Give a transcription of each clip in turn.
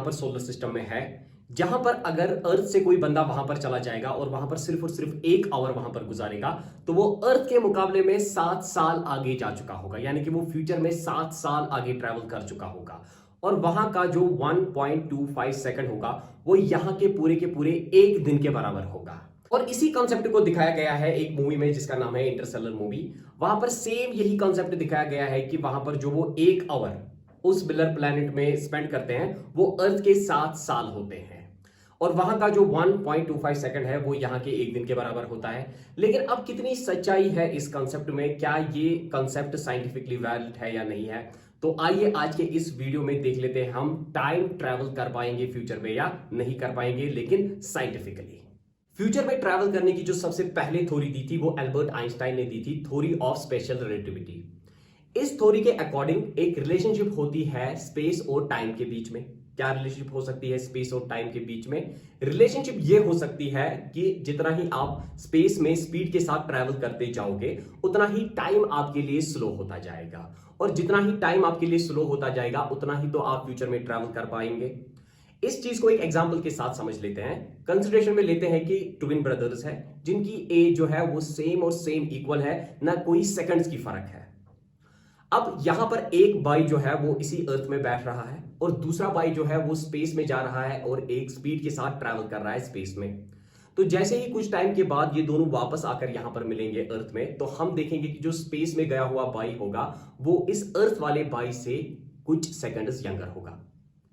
पर solar system में है, जहां पर अगर अर्थ से कोई बंदा वहां पर चला जाएगा और वहां पर सिर्फ और सिर्फ 1 आवर वहां पर गुजारेगा तो वो अर्थ के मुकाबले में 7 साल आगे जा चुका होगा, यानी कि वो फ्यूचर में 7 साल आगे ट्रैवल कर चुका होगा। और वहां का जो 1.25 सेकंड होगा वो यहां के पूरे 1 दिन के बराबर होगा। और इसी कॉन्सेप्ट को दिखाया गया है एक मूवी में जिसका नाम है इंटरस्टेलर मूवी। वहां पर सेम यही कॉन्सेप्ट दिखाया गया है कि वहां पर जो वो 1 आवर उस बिलर प्लैनेट में स्पेंड करते हैं वो अर्थ के 7 साल होते हैं। और वहां का जो 1.25 सेकंड है वो यहाँ के 1 दिन के बराबर होता है। लेकिन अब कितनी सच्चाई है इस कॉन्सेप्ट में, क्या ये कॉन्सेप्ट साइंटिफिकली वैलिड है या नहीं है, तो आइए आज के इस वीडियो में देख लेते हैं हम टाइम ट्रैवल कर पाएंगे फ्यूचर में या नहीं कर पाएंगे, लेकिन साइंटिफिकली। फ्यूचर में ट्रैवल करने की जो सबसे पहले थ्योरी दी थी वो एल्बर्ट आइंस्टाइन ने दी थी, थ्योरी ऑफ स्पेशल रिलेटिविटी। इस थ्योरी के अकॉर्डिंग एक रिलेशनशिप होती है स्पेस और टाइम के बीच में। क्या रिलेशनशिप हो सकती है स्पेस और टाइम के बीच में? रिलेशनशिप ये हो सकती है कि जितना ही आप स्पेस में स्पीड के साथ ट्रैवल करते जाओगे उतना ही टाइम आपके लिए स्लो होता जाएगा, और जितना ही टाइम आपके लिए स्लो होता जाएगा उतना ही तो आप फ्यूचर में ट्रैवल कर पाएंगे। इस चीज को एक एग्जांपल के साथ समझ लेते हैं। कंसिडरेशन में लेते हैं कि ट्विन ब्रदर्स है जिनकी एज जो है वो सेम और सेम इक्वल है, ना कोई सेकंड्स की फर्क है। अब यहां पर एक भाई जो है वो इसी अर्थ में बैठ रहा है और दूसरा भाई जो है वो स्पेस में जा रहा है और एक स्पीड के साथ ट्रैवल कर रहा है स्पेस में। तो जैसे ही कुछ टाइम के बाद ये दोनों वापस आकर यहां पर मिलेंगे अर्थ में, तो हम देखेंगे कि जो स्पेस में गया हुआ भाई होगा वो इस अर्थ वाले भाई से कुछ सेकंड्स यंगर होगा।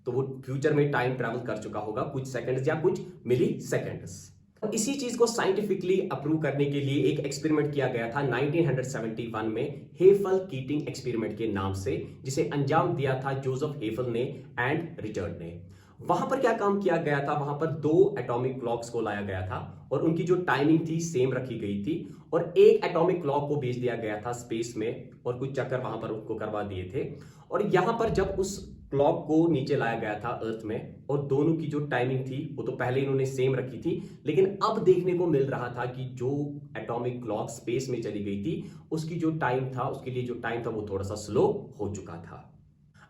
तो वो फ्यूचर में टाइम ट्रैवल कर चुका होगा कुछ सेकंड्स या कुछ मिली सेकंड्स। इसी चीज को साइंटिफिकली अप्रूव करने के लिए एक एक्सपेरिमेंट किया गया था 1971 में, हेफल कीटिंग एक्सपेरिमेंट के नाम से, जिसे अंजाम दिया था जोसेफ हेफल ने एंड रिचर्ड ने। वहां पर क्या काम किया गया था, वहां पर 2 एटॉमिक क्लॉक्स को लाया गया था और उनकी जो टाइमिंग थी सेम रखी गई थी, और एक एटॉमिक क्लॉक को भेज दिया गया था स्पेस में और कुछ चक्कर वहां पर उनको करवा दिए थे। और यहां पर जब उस क्लॉक को नीचे लाया गया था अर्थ में, और दोनों की जो टाइमिंग थी वो तो पहले इन्होंने सेम रखी थी, लेकिन अब देखने को मिल रहा था कि जो एटॉमिक क्लॉक स्पेस में चली गई थी उसकी जो टाइम था, उसके लिए जो टाइम था वो थोड़ा सा स्लो हो चुका था।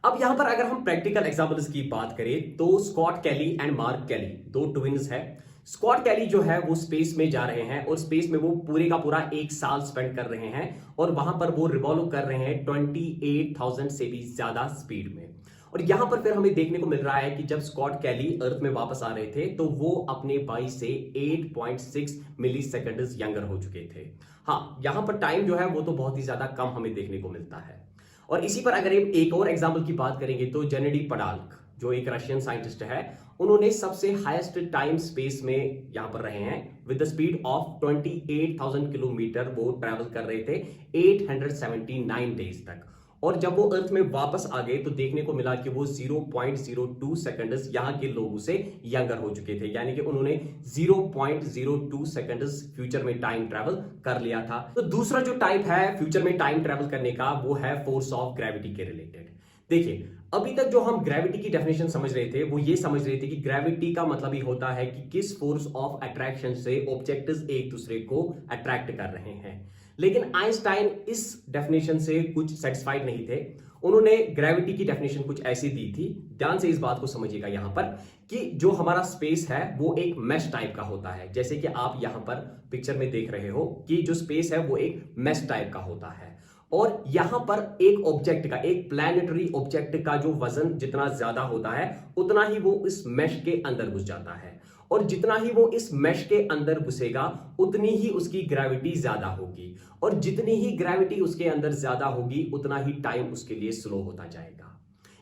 अब यहां पर अगर हम प्रैक्टिकल एग्जांपल्स की बात करें तो Scott Kelly and Mark Kelly 2 twins है। स्कॉट कैली जो है वो स्पेस में जा रहे हैं और स्पेस में वो पूरे का पूरा 1 साल स्पेंड कर रहे हैं और वहां पर वो रिवॉल्व कर रहे हैं 28,000 से भी ज्यादा स्पीड में। और यहां पर फिर हमें देखने को मिल रहा है कि जब स्कॉट कैली अर्थ में वापस आ रहे थे तो वो अपने भाई से 8.6 मिली सेकंड्स यंगर हो चुके थे। हाँ, यहां पर टाइम जो है वो तो बहुत ही ज्यादा कम हमें देखने को मिलता है। और इसी पर अगर एक और एग्जाम्पल की बात करेंगे तो जेनेडी पडाल्क जो एक रशियन साइंटिस्ट है, उन्होंने सबसे हाईएस्ट टाइम स्पेस में यहां पर रहे हैं with the speed of 28,000 kilometre वो ट्रैवल कर रहे थे 879 डेज तक। और जब वो अर्थ में वापस आ गए तो देखने को मिला कि वो 0.02 सेकंड्स यहां के लोगों से यंगर हो चुके थे, यानी कि उन्होंने 0.02 सेकंड्स फ्यूचर में टाइम ट्रैवल कर लिया था। तो दूसरा जो टाइप है फ्यूचर में टाइम ट्रैवल करने का वो है फोर्स ऑफ ग्रेविटी के रिलेटेड। देखिए, अभी तक जो हम ग्रेविटी की डेफिनेशन समझ रहे थे वो ये समझ रहे थे कि ग्रेविटी का मतलब ही होता है कि किस फोर्स ऑफ अट्रैक्शन से ऑब्जेक्ट्स एक दूसरे को अट्रैक्ट कर रहे हैं। लेकिन आइंस्टाइन इस डेफिनेशन से कुछ सेटिस्फाइड नहीं थे। उन्होंने ग्रेविटी की डेफिनेशन कुछ ऐसी दी थी, ध्यान से इस बात को समझिएगा यहां पर, कि जो हमारा स्पेस है वो एक मैश टाइप का होता है। जैसे कि आप यहां पर पिक्चर में देख रहे हो कि जो स्पेस है वो एक मैश टाइप का होता है, और यहां पर एक ऑब्जेक्ट का, एक प्लैनेटरी ऑब्जेक्ट का जो वजन जितना ज्यादा होता है उतना ही वो इस मैश के अंदर घुस जाता है, और जितना ही वो इस मैश के अंदर घुसेगा उतनी ही उसकी ग्रेविटी ज्यादा होगी, और जितनी ही ग्रेविटी उसके अंदर ज्यादा होगी उतना ही टाइम उसके लिए स्लो होता जाएगा।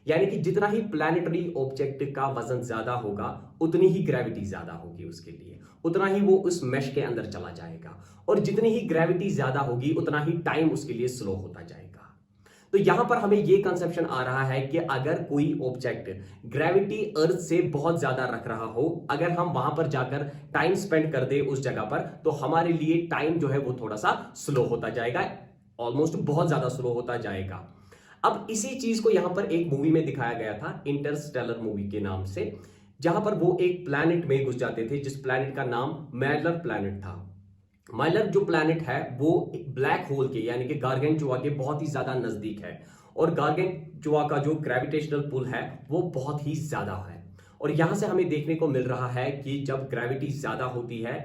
यानी कि जितना ही प्लैनेटरी ऑब्जेक्ट का वजन ज्यादा होगा उतनी ही ग्रेविटी ज्यादा होगी उसके लिए, उतना ही वो उस मैश के अंदर चला जाएगा, और जितनी ही ग्रेविटी ज्यादा होगी उतना ही टाइम उसके लिए स्लो होता जाएगा। तो यहां पर हमें यह कंसेप्शन आ रहा है कि अगर कोई ऑब्जेक्ट ग्रेविटी अर्थ से बहुत ज्यादा रख रहा हो, अगर हम वहां पर जाकर टाइम स्पेंड कर दे उस जगह पर, तो हमारे लिए टाइम जो है वो थोड़ा सा स्लो होता जाएगा, ऑलमोस्ट बहुत ज्यादा स्लो होता जाएगा। अब इसी चीज को यहां पर एक मूवी में दिखाया गया था इंटरस्टेलर मूवी के नाम से, जहां पर वो एक प्लैनेट में घुस जाते थे जिस प्लैनेट का नाम मैलर प्लैनेट था। माइलर जो प्लैनेट है वो ब्लैक होल के यानी कि गार्गेंचुआ के बहुत ही ज्यादा नजदीक है, और गार्गेंचुआ का जो ग्रेविटेशनल पुल है वो बहुत ही ज्यादा है, और यहां से हमें देखने को मिल रहा है कि जब ग्रेविटी ज्यादा होती है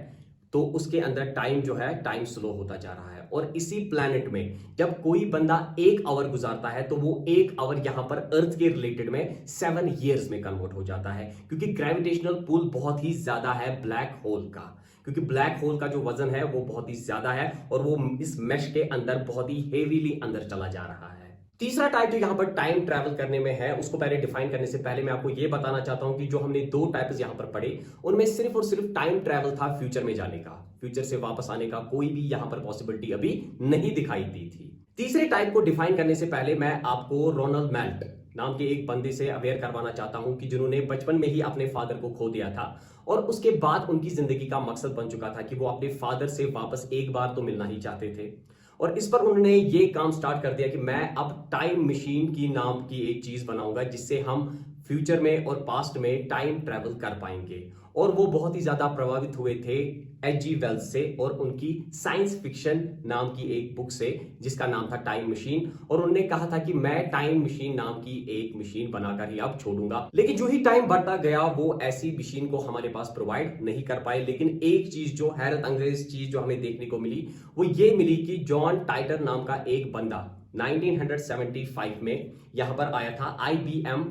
तो उसके अंदर टाइम जो है टाइम स्लो होता जा रहा है। और इसी प्लैनेट में जब कोई बंदा 1 आवर गुजारता है तो वो 1 आवर यहां पर अर्थ के रिलेटेड में 7 ईयर्स में कन्वर्ट हो जाता है, क्योंकि ग्रेविटेशनल पुल बहुत ही ज्यादा है ब्लैक होल का, क्योंकि ब्लैक होल का जो वजन है वो बहुत ही ज्यादा है और वो इस मेश के अंदर बहुत ही हेवीली अंदर चला जा रहा है। तीसरा टाइप जो यहां पर टाइम ट्रैवल करने में है, उसको पहले डिफाइन करने से पहले मैं आपको यह बताना चाहता हूं कि जो हमने 2 टाइप्स यहां पर पढ़े उनमें सिर्फ और सिर्फ टाइम ट्रैवल था फ्यूचर में जाने का, फ्यूचर से वापस आने का कोई भी यहां पर पॉसिबिलिटी अभी नहीं दिखाई दी थी। तीसरे टाइप को डिफाइन करने से पहले मैं आपको रोनाल्ड मेल्ट नाम के एक बंदे से अवेयर करवाना चाहता हूं कि जिन्होंने बचपन में ही अपने फादर को खो दिया था और उसके बाद उनकी जिंदगी का मकसद बन चुका था कि वो अपने फादर से वापस एक बार तो मिलना ही चाहते थे। और इस पर उन्होंने ये काम स्टार्ट कर दिया कि मैं अब टाइम मशीन की नाम की एक चीज बनाऊंगा जिससे हम फ्यूचर में और पास्ट में टाइम ट्रैवल कर पाएंगे। और वो बहुत ही ज्यादा प्रभावित हुए थे H.G. वेल्स से और उनकी साइंस फिक्शन नाम की एक बुक से जिसका नाम था टाइम मशीन। और उन्होंने कहा था कि मैं टाइम मशीन नाम की एक मशीन बनाकर ही अब छोड़ूंगा। लेकिन जो ही टाइम बढ़ता गया वो ऐसी मशीन को हमारे पास प्रोवाइड नहीं कर पाए। लेकिन एक चीज जो हैरत अंगेज चीज जो हमें देखने को मिली वो ये मिली कि जॉन टाइटर नाम का एक बंदा 1975 में यहां पर आया था IBM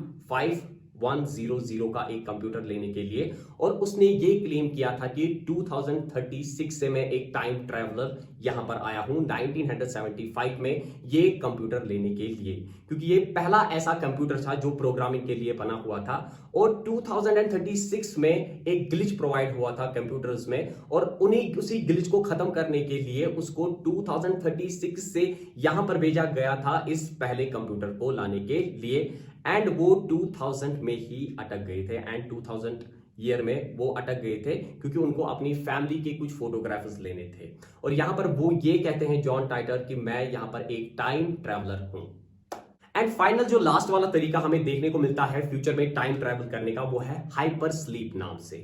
5100 का एक कंप्यूटर लेने के लिए और उसने ये क्लेम किया था कि 2036 से मैं एक टाइम ट्रैवलर यहां पर आया हूं 1975 में ये कंप्यूटर लेने के लिए, क्योंकि ये पहला ऐसा कंप्यूटर था जो प्रोग्रामिंग के लिए बना हुआ था। और 2036 में एक ग्लिच प्रोवाइड हुआ था कंप्यूटर्स में और उसी ग्लिच को खत्म करने के लिए उसको 2036 से यहां पर भेजा गया था इस पहले कंप्यूटर को लाने के लिए। एंड वो 2000 में ही अटक गए थे एंड 2000 ईयर में वो अटक गए थे क्योंकि उनको अपनी फैमिली के कुछ फोटोग्राफ्स लेने थे। और यहां पर वो ये कहते हैं जॉन टाइटर कि मैं यहां पर एक टाइम ट्रैवलर हूं। एंड फाइनल जो लास्ट वाला तरीका हमें देखने को मिलता है फ्यूचर में टाइम ट्रैवल करने का वो है हाइपर स्लीप नाम से।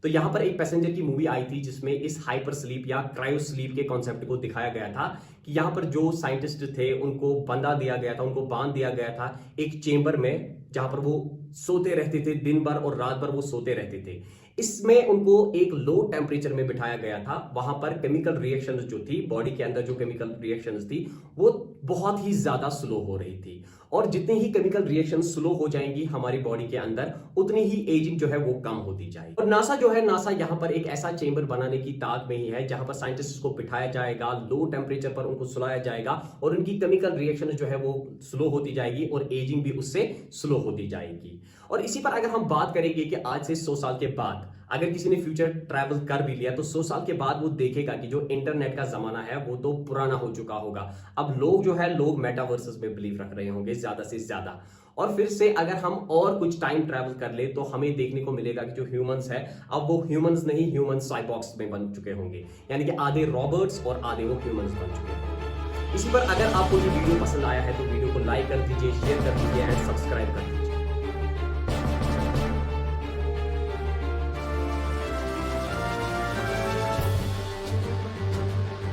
तो यहां पर एक पैसेंजर की मूवी आई थी जिसमें इस हाइपर स्लीप या क्रायो स्लीप के कॉन्सेप्ट को दिखाया गया था कि यहां पर जो साइंटिस्ट थे उनको बंधा दिया गया था, उनको बांध दिया गया था एक चेंबर में जहां पर वो सोते रहते थे, दिन भर और रात भर वो सोते रहते थे। इसमें उनको एक लो टेम्परेचर में बिठाया गया था। वहां पर केमिकल रिएक्शंस जो थी बॉडी के अंदर जो केमिकल रिएक्शंस थी वो बहुत ही ज्यादा स्लो हो रही थी और जितनी ही केमिकल रिएक्शन स्लो हो जाएंगी हमारी बॉडी के अंदर उतनी ही एजिंग जो है वो कम होती जाएगी। और नासा जो है नासा यहां पर एक ऐसा चेंबर बनाने की ताक में ही है जहां पर साइंटिस्ट को बिठाया जाएगा, लो टेम्परेचर पर उनको सुलाया जाएगा और उनकी केमिकल रिएक्शन जो है वो स्लो होती जाएगी और एजिंग भी उससे स्लो होती जाएगी। और इसी पर अगर हम बात करेंगे कि आज से 100 साल के बाद अगर किसी ने फ्यूचर ट्रैवल कर भी लिया तो 100 साल के बाद वो देखेगा कि जो इंटरनेट का जमाना है वो तो पुराना हो चुका होगा। अब लोग जो है लोग मेटावर्सेस में बिलीव रख रहे होंगे ज्यादा से ज्यादा। और फिर से अगर हम और कुछ टाइम ट्रैवल कर ले तो हमें देखने को मिलेगा कि जो ह्यूमंस है अब वो ह्यूमंस नहीं ह्यूमन साइबॉक्स में बन चुके होंगे, यानी कि आधे रॉबर्ट्स और आधे वो ह्यूमंस बन चुके होंगे। इसी पर अगर आपको ये वीडियो पसंद आया है तो वीडियो को लाइक कर दीजिए, शेयर कर दीजिए एंड सब्सक्राइब कर दीजिए।